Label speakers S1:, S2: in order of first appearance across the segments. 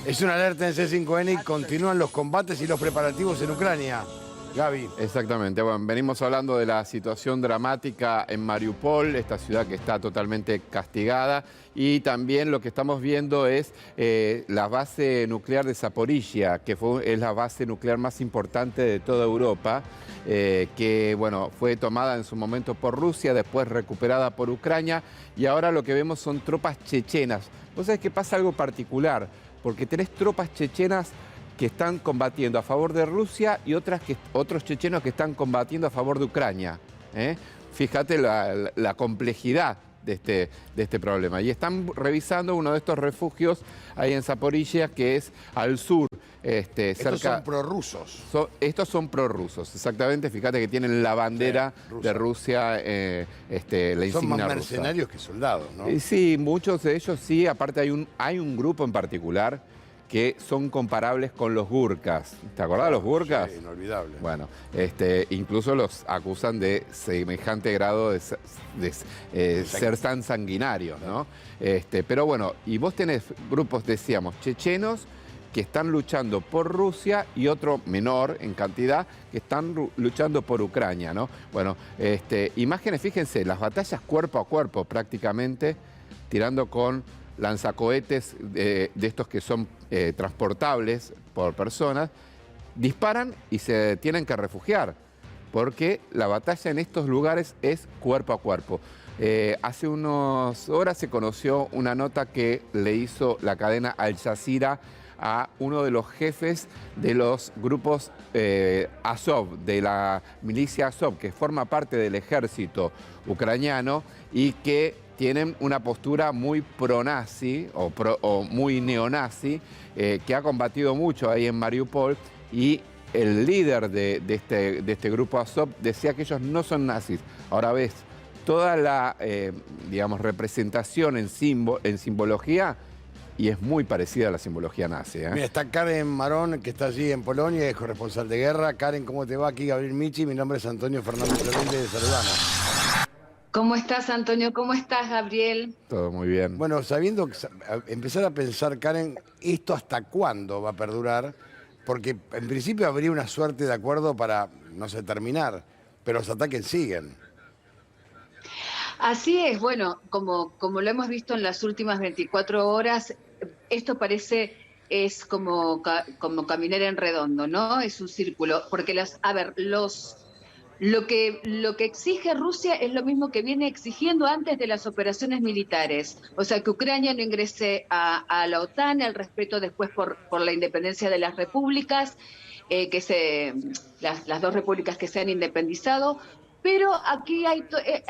S1: Es una alerta en C5N y continúan los combates y los preparativos en Ucrania. Gaby.
S2: Exactamente. Bueno, venimos hablando de la situación dramática en Mariupol, esta ciudad que está totalmente castigada, y también lo que estamos viendo es la base nuclear de Zaporizhia, que es la base nuclear más importante de toda Europa, que bueno, fue tomada en su momento por Rusia, después recuperada por Ucrania, y ahora lo que vemos son tropas chechenas. Vos sabés que pasa algo particular, porque tenés tropas chechenas que están combatiendo a favor de Rusia y otros chechenos que están combatiendo a favor de Ucrania. Fíjate la complejidad de este problema. Y están revisando uno de estos refugios ahí en Zaporizhia, que es al sur.
S1: Estos son prorrusos.
S2: Estos son prorrusos, exactamente. Fíjate que tienen la bandera de Rusia, la insignia
S1: son más
S2: rusa.
S1: mercenarios que soldados, ¿no?
S2: Sí, muchos de ellos sí. Aparte hay un grupo en particular que son comparables con los gurkas. ¿Te acordás de los gurkas?
S1: Sí, inolvidable.
S2: Bueno, incluso los acusan de semejante grado de ser tan sanguinarios, ¿no? Pero bueno, y vos tenés grupos, decíamos, chechenos, que están luchando por Rusia y otro menor en cantidad que están luchando por Ucrania, ¿no? Bueno, imágenes, fíjense, las batallas cuerpo a cuerpo prácticamente, tirando con lanzacohetes de estos que son transportables por personas, disparan y se tienen que refugiar, porque la batalla en estos lugares es cuerpo a cuerpo. Hace unas horas se conoció una nota que le hizo la cadena Al Jazeera a uno de los jefes de los grupos Azov, de la milicia Azov, que forma parte del ejército ucraniano y que tienen una postura muy pro-nazi o muy neonazi, que ha combatido mucho ahí en Mariupol, y el líder de este grupo Azov decía que ellos no son nazis. Ahora ves, toda la digamos, representación en simbología, y es muy parecida a la simbología nazi.
S1: Mira, está Karen Marón, que está allí en Polonia, es corresponsal de guerra. Karen, ¿cómo te va? Aquí Gabriel Michi, mi nombre es Antonio Fernández Clemente de Saludamos.
S3: ¿Cómo estás, Antonio? ¿Cómo estás, Gabriel?
S2: Todo muy bien.
S1: Bueno, sabiendo, empezar a pensar, Karen, ¿esto hasta cuándo va a perdurar? Porque en principio habría una suerte de acuerdo para, no sé, terminar, pero los ataques siguen.
S3: Así es, bueno, como lo hemos visto en las últimas 24 horas, esto es como caminar en redondo, ¿no? Es un círculo, porque lo que exige Rusia es lo mismo que viene exigiendo antes de las operaciones militares. O sea, que Ucrania no ingrese a la OTAN, el respeto después por la independencia de las repúblicas, las dos repúblicas que se han independizado. Pero aquí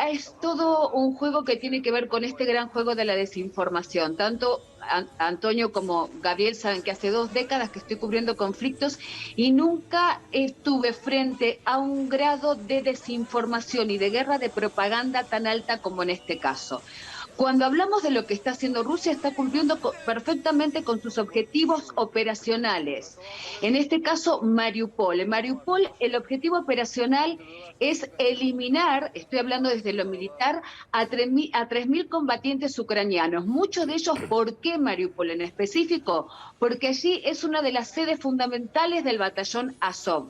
S3: es todo un juego que tiene que ver con este gran juego de la desinformación. Tanto Antonio como Gabriel saben que hace 2 décadas que estoy cubriendo conflictos y nunca estuve frente a un grado de desinformación y de guerra de propaganda tan alta como en este caso. Cuando hablamos de lo que está haciendo Rusia, está cumpliendo perfectamente con sus objetivos operacionales. En este caso, Mariupol. En Mariupol, el objetivo operacional es eliminar, estoy hablando desde lo militar, a 3.000 combatientes ucranianos. Muchos de ellos, ¿por qué Mariupol en específico? Porque allí es una de las sedes fundamentales del batallón Azov.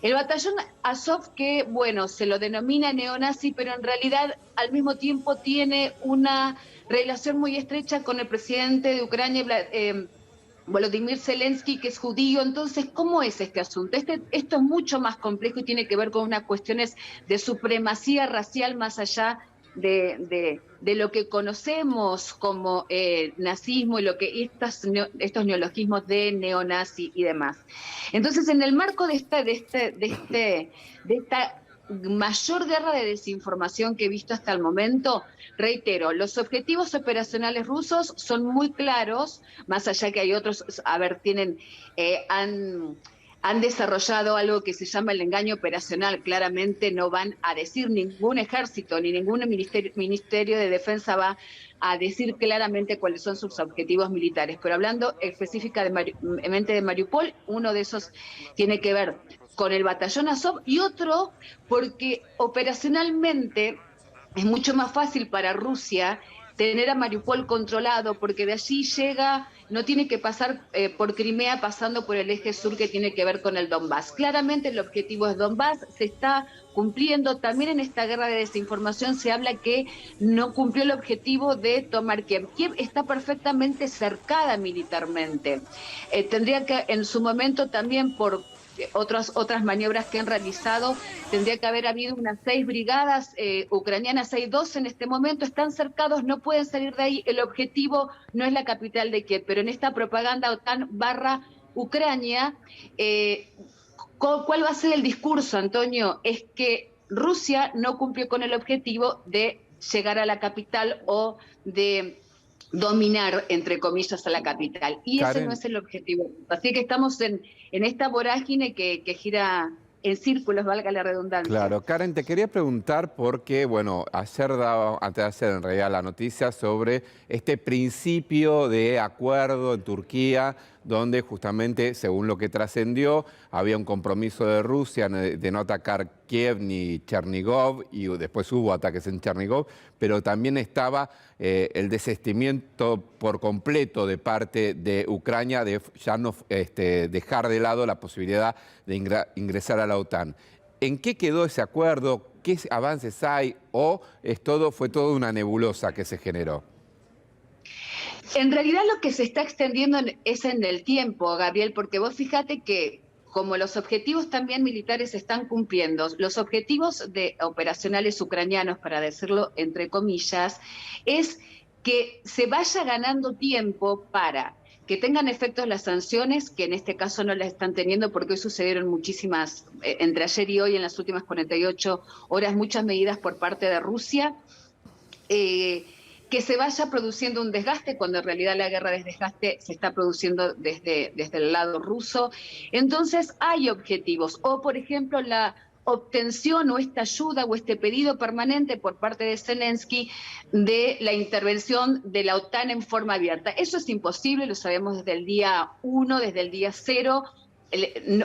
S3: El batallón Azov, que bueno, se lo denomina neonazi, pero en realidad al mismo tiempo tiene una relación muy estrecha con el presidente de Ucrania, Volodymyr Zelensky, que es judío. Entonces, ¿cómo es este asunto? Esto es mucho más complejo y tiene que ver con unas cuestiones de supremacía racial más allá de lo que conocemos como nazismo y estos neologismos de neonazi y demás. Entonces, en el marco de esta mayor guerra de desinformación que he visto hasta el momento, reitero, los objetivos operacionales rusos son muy claros, más allá que hay otros, han desarrollado algo que se llama el engaño operacional. Claramente no van a decir, ningún ejército ni ningún ministerio de defensa va a decir claramente cuáles son sus objetivos militares. Pero hablando específicamente de Mariupol, uno de esos tiene que ver con el batallón Azov y otro porque operacionalmente es mucho más fácil para Rusia tener a Mariupol controlado, porque de allí llega, no tiene que pasar por Crimea pasando por el eje sur que tiene que ver con el Donbass. Claramente el objetivo es Donbass, se está cumpliendo. También en esta guerra de desinformación se habla que no cumplió el objetivo de tomar Kiev. Kiev está perfectamente cercada militarmente. Tendría que en su momento también por otras maniobras que han realizado, tendría que haber habido unas 6 brigadas ucranianas, hay 2 en este momento, están cercados, no pueden salir de ahí, el objetivo no es la capital de Kiev, pero en esta propaganda OTAN/Ucrania, ¿cuál va a ser el discurso, Antonio? Es que Rusia no cumplió con el objetivo de llegar a la capital o de dominar, entre comillas, a la capital. Y
S2: Karen,
S3: ese no es el objetivo. Así que estamos en esta vorágine que gira en círculos, valga la redundancia.
S2: claro, Karen, te quería preguntar porque, bueno, antes de ayer en realidad la noticia sobre este principio de acuerdo en Turquía, donde justamente, según lo que trascendió, había un compromiso de Rusia de no atacar Kiev ni Chernigov, y después hubo ataques en Chernigov, pero también estaba el desistimiento por completo de parte de Ucrania de ya no dejar de lado la posibilidad de ingresar a la OTAN. ¿En qué quedó ese acuerdo? ¿Qué avances hay? ¿O fue todo una nebulosa que se generó?
S3: En realidad lo que se está extendiendo es en el tiempo, Gabriel, porque vos fíjate que como los objetivos también militares se están cumpliendo, los objetivos operacionales ucranianos, para decirlo entre comillas, es que se vaya ganando tiempo para que tengan efectos las sanciones, que en este caso no las están teniendo porque hoy sucedieron muchísimas, entre ayer y hoy en las últimas 48 horas, muchas medidas por parte de Rusia, que se vaya produciendo un desgaste, cuando en realidad la guerra de desgaste se está produciendo desde el lado ruso. Entonces hay objetivos, o por ejemplo la obtención o esta ayuda o este pedido permanente por parte de Zelensky de la intervención de la OTAN en forma abierta. Eso es imposible, lo sabemos desde el día 1, desde el día 0.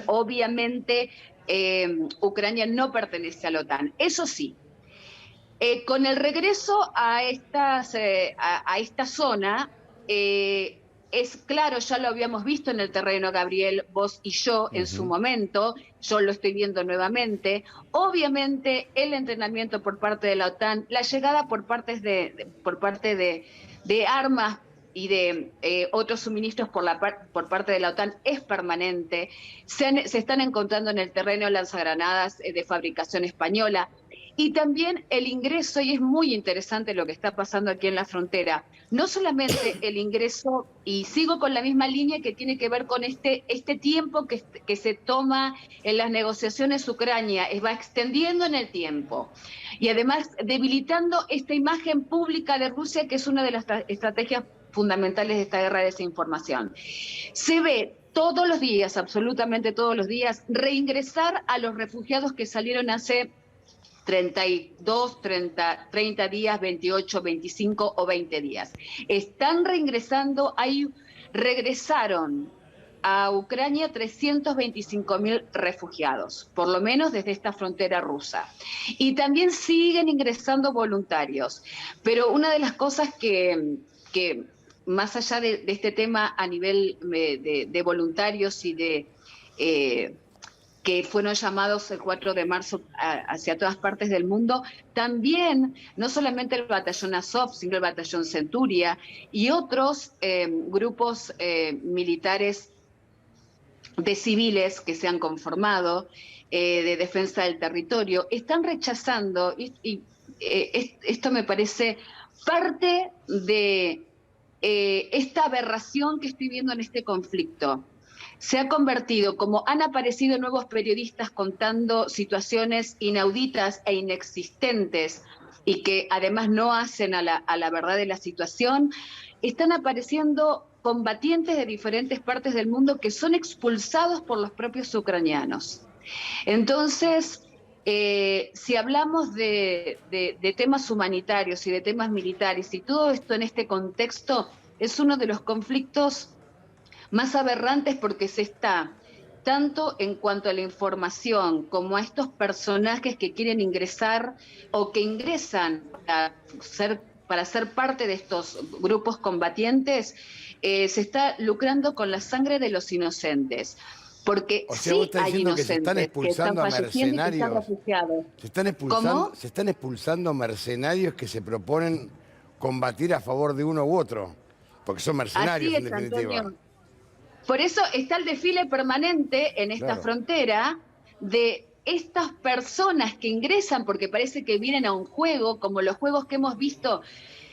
S3: Obviamente Ucrania no pertenece a la OTAN. Eso sí, con el regreso a esta zona, es claro, ya lo habíamos visto en el terreno, Gabriel, vos y yo en su momento, yo lo estoy viendo nuevamente. Obviamente el entrenamiento por parte de la OTAN, la llegada por parte de armas y de otros suministros por parte de la OTAN es permanente. Se están encontrando en el terreno lanzagranadas de fabricación española. Y también el ingreso, y es muy interesante lo que está pasando aquí en la frontera, no solamente el ingreso, y sigo con la misma línea que tiene que ver con este tiempo que se toma en las negociaciones Ucrania, va extendiendo en el tiempo, y además debilitando esta imagen pública de Rusia, que es una de las estrategias fundamentales de esta guerra de desinformación. Se ve todos los días, absolutamente todos los días, reingresar a los refugiados que salieron hace 32, 30 días, 28, 25 o 20 días. Están reingresando, regresaron a Ucrania 325.000 refugiados, por lo menos desde esta frontera rusa. Y también siguen ingresando voluntarios. Pero una de las cosas que más allá de este tema a nivel de voluntarios y que fueron llamados el 4 de marzo hacia todas partes del mundo, también no solamente el batallón Azov, sino el batallón Centuria y otros grupos militares de civiles que se han conformado, de defensa del territorio, están rechazando, y esto me parece parte de esta aberración que estoy viendo en este conflicto. Se ha convertido, como han aparecido nuevos periodistas contando situaciones inauditas e inexistentes y que además no hacen a la verdad de la situación, están apareciendo combatientes de diferentes partes del mundo que son expulsados por los propios ucranianos. Entonces, si hablamos de temas humanitarios y de temas militares y todo esto en este contexto, es uno de los conflictos más aberrantes porque se está, tanto en cuanto a la información como a estos personajes que quieren ingresar o que ingresan a ser para ser parte de estos grupos combatientes, se está lucrando con la sangre de los inocentes. Porque
S1: O sea, vos estás
S3: hay
S1: diciendo que se están
S3: inocentes
S1: expulsando a
S3: falleciendo y que están
S1: mercenarios.
S3: refugiados. ¿Cómo?
S1: Se están expulsando mercenarios que se proponen combatir a favor de uno u otro. Porque son mercenarios,
S3: Así
S1: en
S3: es,
S1: definitiva.
S3: Antonio. Por eso está el desfile permanente en esta
S1: Claro.
S3: frontera de estas personas que ingresan porque parece que vienen a un juego, como los juegos que hemos visto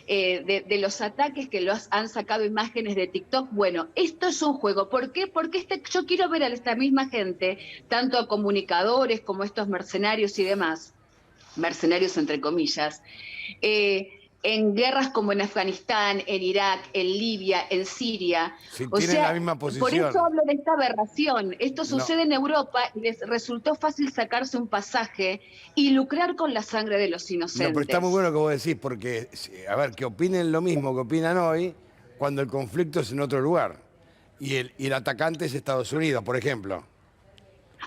S3: de los ataques que han sacado imágenes de TikTok. Bueno, esto es un juego. ¿Por qué? Porque yo quiero ver a esta misma gente, tanto a comunicadores como a estos mercenarios y demás, mercenarios entre comillas, en guerras como en Afganistán, en Irak, en Libia, en Siria.
S1: Sí,
S3: O
S1: tienen
S3: sea,
S1: la misma
S3: por
S1: posición.
S3: eso hablo de esta aberración. Esto sucede en Europa y les resultó fácil sacarse un pasaje y lucrar con la sangre de los inocentes.
S1: No, pero está muy bueno que vos decís, porque, a ver, que opinen lo mismo que opinan hoy cuando el conflicto es en otro lugar. Y el atacante es Estados Unidos, por ejemplo.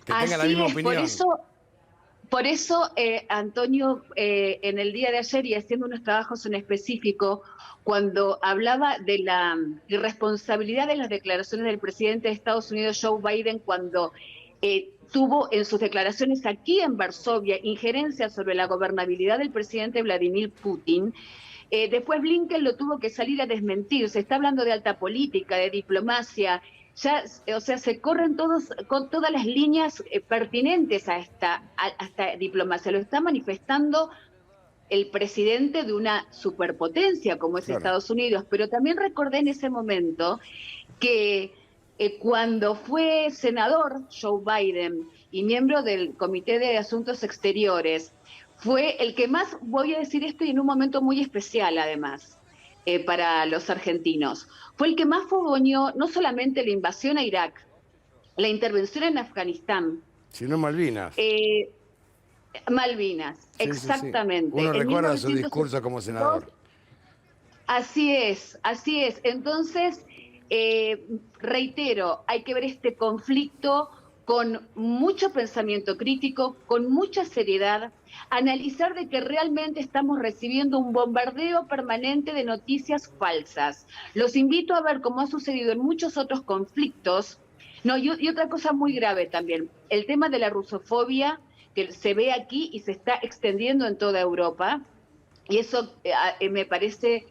S1: Que tengan la
S3: Así
S1: misma
S3: es,
S1: opinión.
S3: Por eso, Antonio, en el día de ayer y haciendo unos trabajos en específico, cuando hablaba de la irresponsabilidad de las declaraciones del presidente de Estados Unidos, Joe Biden, cuando tuvo en sus declaraciones aquí en Varsovia injerencia sobre la gobernabilidad del presidente Vladimir Putin, después Blinken lo tuvo que salir a desmentir. Se está hablando de alta política, de diplomacia. Ya, o sea, se corren con todas las líneas pertinentes a esta diplomacia. Lo está manifestando el presidente de una superpotencia como es Estados Unidos. Pero también recordé en ese momento que cuando fue senador Joe Biden y miembro del Comité de Asuntos Exteriores, fue el que más, voy a decir esto y en un momento muy especial además, para los argentinos, fue el que más fogoneó no solamente la invasión a Irak, la intervención en Afganistán,
S1: sino Malvinas.
S3: Malvinas,
S1: Sí,
S3: exactamente.
S1: sí, sí. Uno
S3: En
S1: recuerda su
S3: 1972,
S1: discurso como senador.
S3: Así es, así es. Entonces, reitero, hay que ver este conflicto con mucho pensamiento crítico, con mucha seriedad, analizar de que realmente estamos recibiendo un bombardeo permanente de noticias falsas. Los invito a ver cómo ha sucedido en muchos otros conflictos. No, y otra cosa muy grave también, el tema de la rusofobia que se ve aquí y se está extendiendo en toda Europa. Y eso me parece...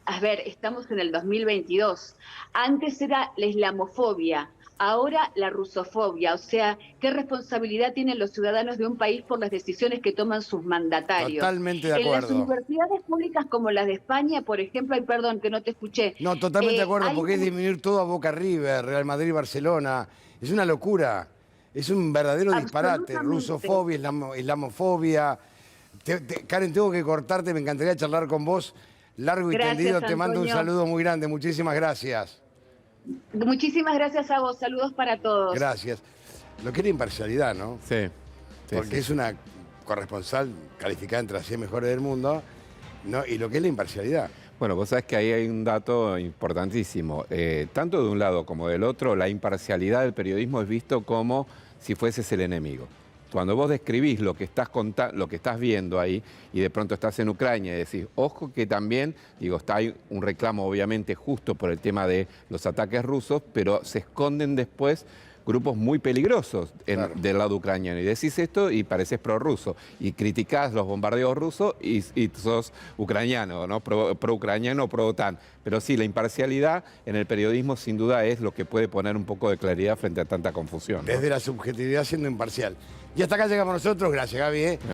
S3: a ver, estamos en el 2022. Antes era la islamofobia, ahora la rusofobia. O sea, ¿qué responsabilidad tienen los ciudadanos de un país por las decisiones que toman sus mandatarios?
S1: Totalmente de
S3: En las
S1: acuerdo.
S3: universidades públicas como las de España, por ejemplo, ay, perdón, que no te escuché.
S1: No, totalmente de acuerdo,
S3: hay
S1: porque es disminuir todo a Boca River, Real Madrid, Barcelona. Es una locura. Es un verdadero disparate.
S3: Absolutamente.
S1: Rusofobia, islamofobia. Karen, tengo que cortarte, me encantaría charlar con vos. Largo y
S3: Gracias,
S1: tendido, te mando un
S3: Antonio.
S1: saludo muy grande. Muchísimas gracias.
S3: Muchísimas gracias a vos. Saludos para todos.
S1: Gracias. Lo que era imparcialidad, ¿no?
S2: Sí.
S1: Porque es una corresponsal calificada entre las 100 mejores del mundo, ¿no? Y lo que es la imparcialidad.
S2: Bueno, vos sabés que ahí hay un dato importantísimo. Tanto de un lado como del otro, la imparcialidad del periodismo es visto como si fueses el enemigo. Cuando vos describís lo que estás viendo ahí y de pronto estás en Ucrania y decís, ojo que también, hay un reclamo obviamente justo por el tema de los ataques rusos, pero se esconden después grupos muy peligrosos del lado ucraniano. Y decís esto y pareces prorruso. Y criticás los bombardeos rusos y sos ucraniano, ¿no? Pro-ucraniano, pro-OTAN. Pero sí, la imparcialidad en el periodismo sin duda es lo que puede poner un poco de claridad frente a tanta confusión, ¿no?
S1: Desde la subjetividad siendo imparcial. Y hasta acá llegamos nosotros. Gracias, Gaby.